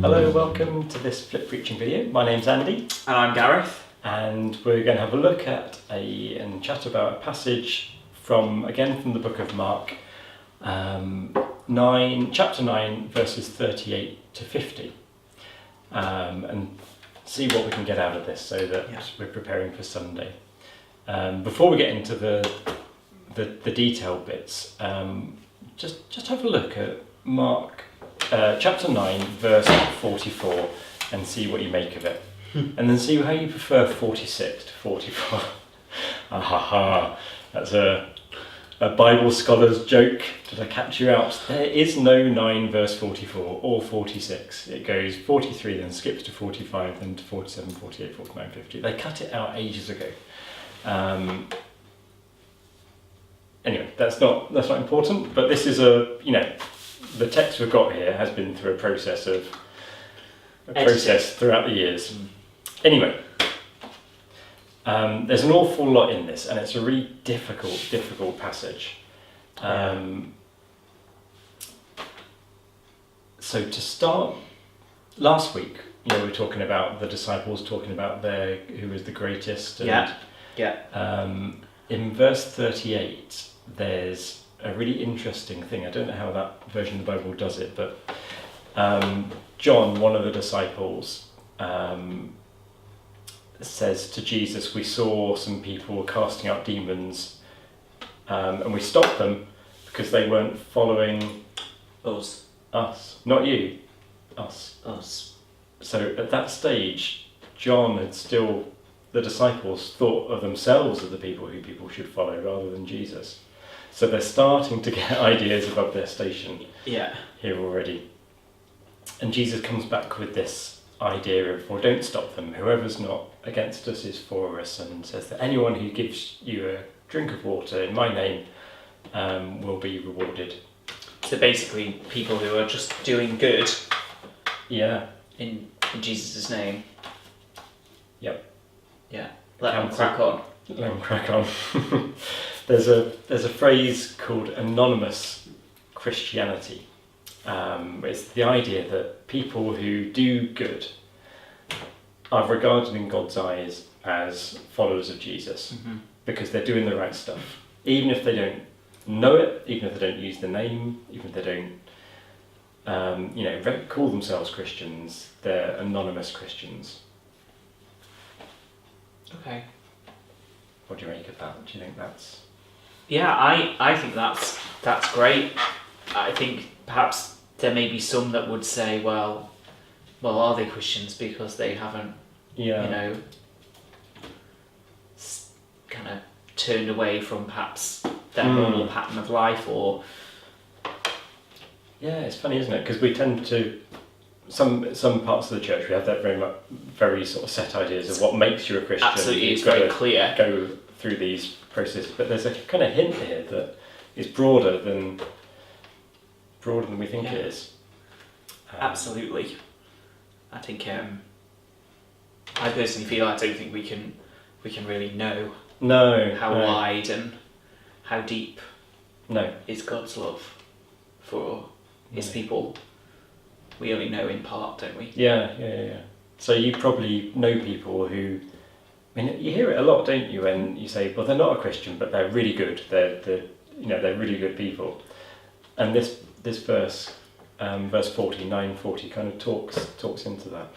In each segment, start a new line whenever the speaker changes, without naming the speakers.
Hello, welcome to this flip preaching video. My name's Andy.
And I'm Gareth.
And we're going to have a look at and chat about a passage from the book of Mark, chapter 9, verses 38 to 50. And see what we can get out of this so that we're preparing for Sunday. Before we get into the detailed bits, just have a look at Mark chapter 9 verse 44 and see what you make of it. And then see how you prefer 46 to 44. That's a Bible scholar's joke. Did I catch you out? There is no 9 verse 44 or 46. It goes 43, then skips to 45, then to 47, 48, 49, 50. They cut it out ages ago. Anyway, that's not important, but this is the text we've got here has been through a process throughout the years. Anyway, there's an awful lot in this, and it's a really difficult passage. So to start, last week, we were talking about the disciples talking about who was the greatest. And, in verse 38, there's a really interesting thing. I don't know how that version of the Bible does it, but John, one of the disciples, says to Jesus, we saw some people casting out demons, and we stopped them because they weren't following
us,
not you, us. So at that stage, John had still, the disciples thought of themselves as the people who people should follow rather than Jesus. So they're starting to get ideas above their station here already. And Jesus comes back with this idea of, well, don't stop them. Whoever's not against us is for us, and says that anyone who gives you a drink of water in my name will be rewarded.
So basically, people who are just doing good in Jesus' name. Yep. Yeah. Let them crack on.
Let them crack on. There's a phrase called anonymous Christianity. It's the idea that people who do good are regarded in God's eyes as followers of Jesus, because they're doing the right stuff. Even if they don't know it, even if they don't use the name, even if they don't call themselves Christians, they're anonymous Christians.
Okay.
What do you make of that? Do you think that's...
Yeah, I think that's great. I think perhaps there may be some that would say, well, are they Christians because they haven't, kind of turned away from perhaps their normal pattern of life, or... Yeah,
it's funny, isn't it? Because we tend to, some parts of the church, we have that very sort of set ideas of what makes you a Christian.
Absolutely, it's very clear.
Go through these processes, but there's a kind of hint here that is broader than we think it is.
Absolutely. I think I personally feel I don't think we can really know how wide and how deep is God's love for his people. We only know in part, don't we?
Yeah. So you probably know people who, you hear it a lot, don't you? When you say, well, they're not a Christian, but they're really good. They're really good people. And this verse, verse 40, 9:40, kind of talks into that.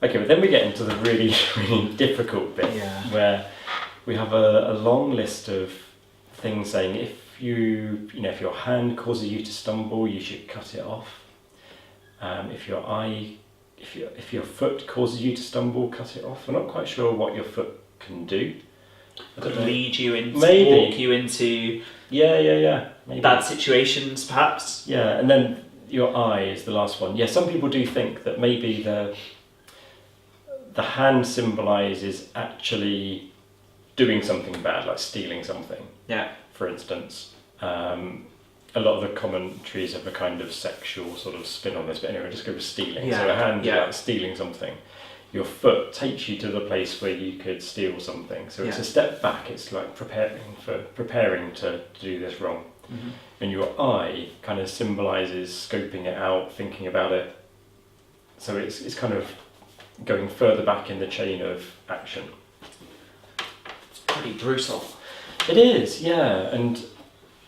Okay, but then we get into the really, really difficult bit, where we have a long list of things saying if your hand causes you to stumble, you should cut it off. If your foot causes you to stumble, cut it off. I'm not quite sure what your foot can do.
Could lead you into,
walk
you into
maybe.
Bad situations, perhaps.
Yeah, and then your eye is the last one. Yeah, some people do think that maybe the hand symbolises actually doing something bad, like stealing something.
Yeah.
For instance. A lot of the commentaries have a kind of sexual sort of spin on this, but anyway, just go with stealing. So a hand like stealing something. your foot takes you to the place where you could steal something. So it's a step back. It's like preparing to do this wrong.
Mm-hmm.
And your eye kind of symbolises scoping it out, thinking about it. So it's kind of going further back in the chain of action.
It's pretty brutal.
It is, yeah. And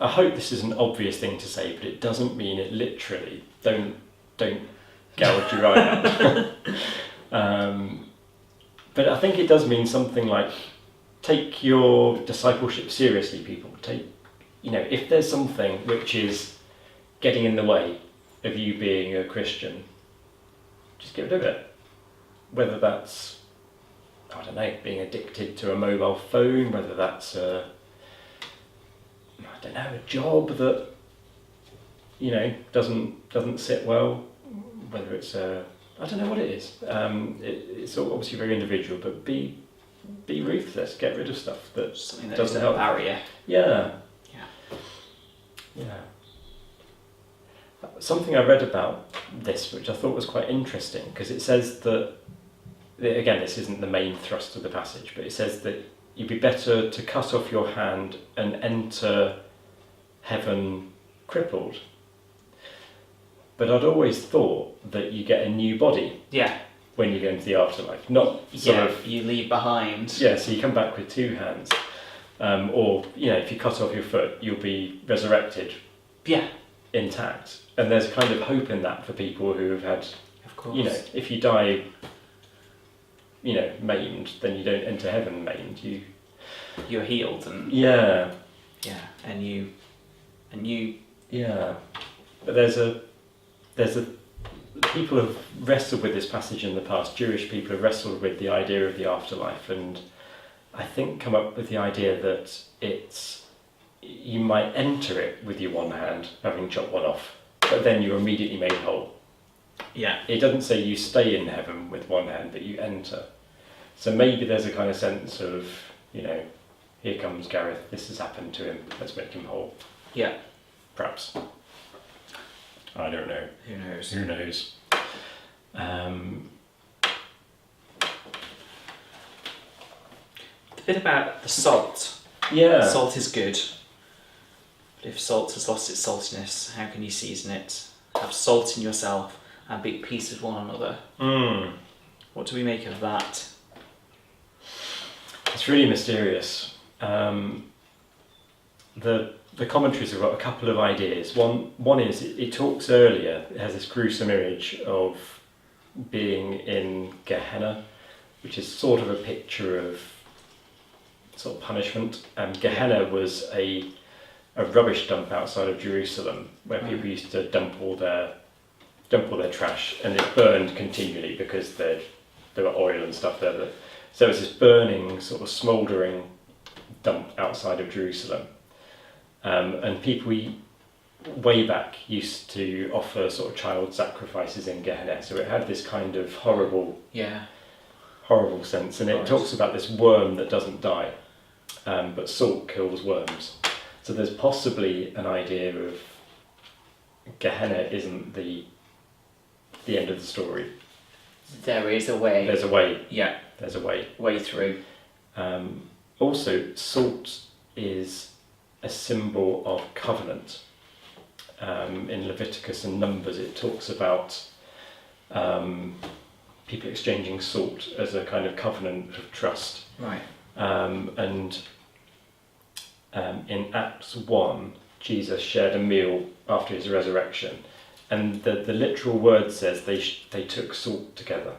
I hope this is an obvious thing to say, but it doesn't mean it literally. Don't gouge your eye out. But I think it does mean something like, take your discipleship seriously, people. If there's something which is getting in the way of you being a Christian, just get rid of it. Whether that's, I don't know, being addicted to a mobile phone, whether that's a job that, doesn't sit well, whether it's I don't know what it is. It's obviously very individual, but be ruthless. Get rid of stuff that
something that
doesn't
isn't
help.
a barrier.
Yeah. Something I read about this, which I thought was quite interesting, because it says that, again, this isn't the main thrust of the passage, but it says that you'd be better to cut off your hand and enter heaven crippled. But I'd always thought that you get a new body when you go into the afterlife, not
you leave behind.
Yeah, so you come back with two hands. Or, if you cut off your foot, you'll be resurrected intact. And there's kind of hope in that for people who have had,
of course.
If you die, maimed, then you don't enter heaven maimed.
You're healed and and you
But there's a people have wrestled with this passage in the past. Jewish people have wrestled with the idea of the afterlife, and I think come up with the idea that you might enter it with your one hand, having chopped one off, but then you're immediately made whole.
Yeah.
It doesn't say you stay in heaven with one hand, but you enter. So maybe there's a kind of sense of, here comes Gareth, this has happened to him, let's make him whole.
Yeah.
Perhaps. I don't know.
Who knows? The bit about the salt.
Yeah.
Salt is good. But if salt has lost its saltiness, how can you season it? Have salt in yourself and be at peace with one another. What do we make of that?
It's really mysterious. The commentaries have got a couple of ideas. One is it talks earlier. It has this gruesome image of being in Gehenna, which is sort of a picture of sort of punishment. Gehenna was a rubbish dump outside of Jerusalem where people used to dump all their trash, and it burned continually because there were oil and stuff there. So it was this burning, sort of smouldering dump outside of Jerusalem. And people way back used to offer sort of child sacrifices in Gehenna. So it had this kind of horrible sense. And it talks about this worm that doesn't die, but salt kills worms. So there's possibly an idea of Gehenna isn't the end of the story.
There is a way.
There's a way.
Yeah.
There's a way.
Way through.
Also, salt is a symbol of covenant. In Leviticus and Numbers, it talks about people exchanging salt as a kind of covenant of trust.
Right.
And in Acts 1, Jesus shared a meal after his resurrection, and the literal word says they took salt together.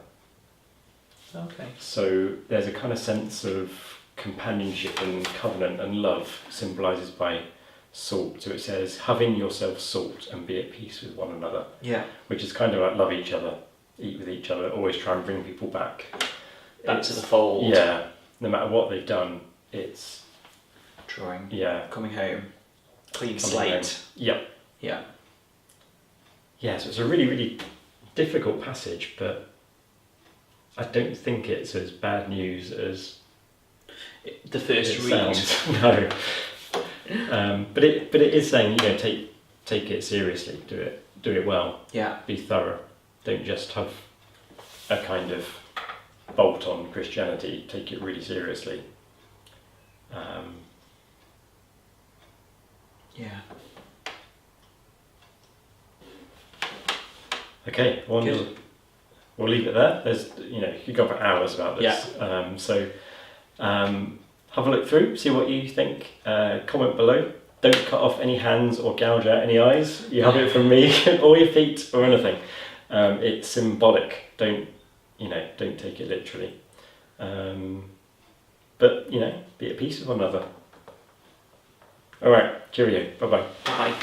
Okay.
So there's a kind of sense of companionship and covenant and love symbolises by salt. So it says, having yourself salt and be at peace with one another.
Yeah.
Which is kind of like love each other, eat with each other, always try and bring people back
to the fold.
Yeah. No matter what they've done, it's
drawing.
Yeah.
Coming home. Clean
Coming
slate.
home. Yeah.
Yeah.
Yeah, so it's a really, really difficult passage, but I don't think it's as bad news as
the first
it
read.
Sounds. No. But it is saying, take it seriously, do it well.
Yeah.
Be thorough. Don't just have a kind of bolt on Christianity, take it really seriously.
Yeah.
Okay, wonderful. We'll leave it there. There's, you could go for hours about this.
Yeah.
So have a look through, see what you think. Comment below. Don't cut off any hands or gouge out any eyes. You have it from me, or your feet, or anything. It's symbolic. Don't take it literally. But be at peace with one another. All right. Cheerio. Bye bye.
Bye.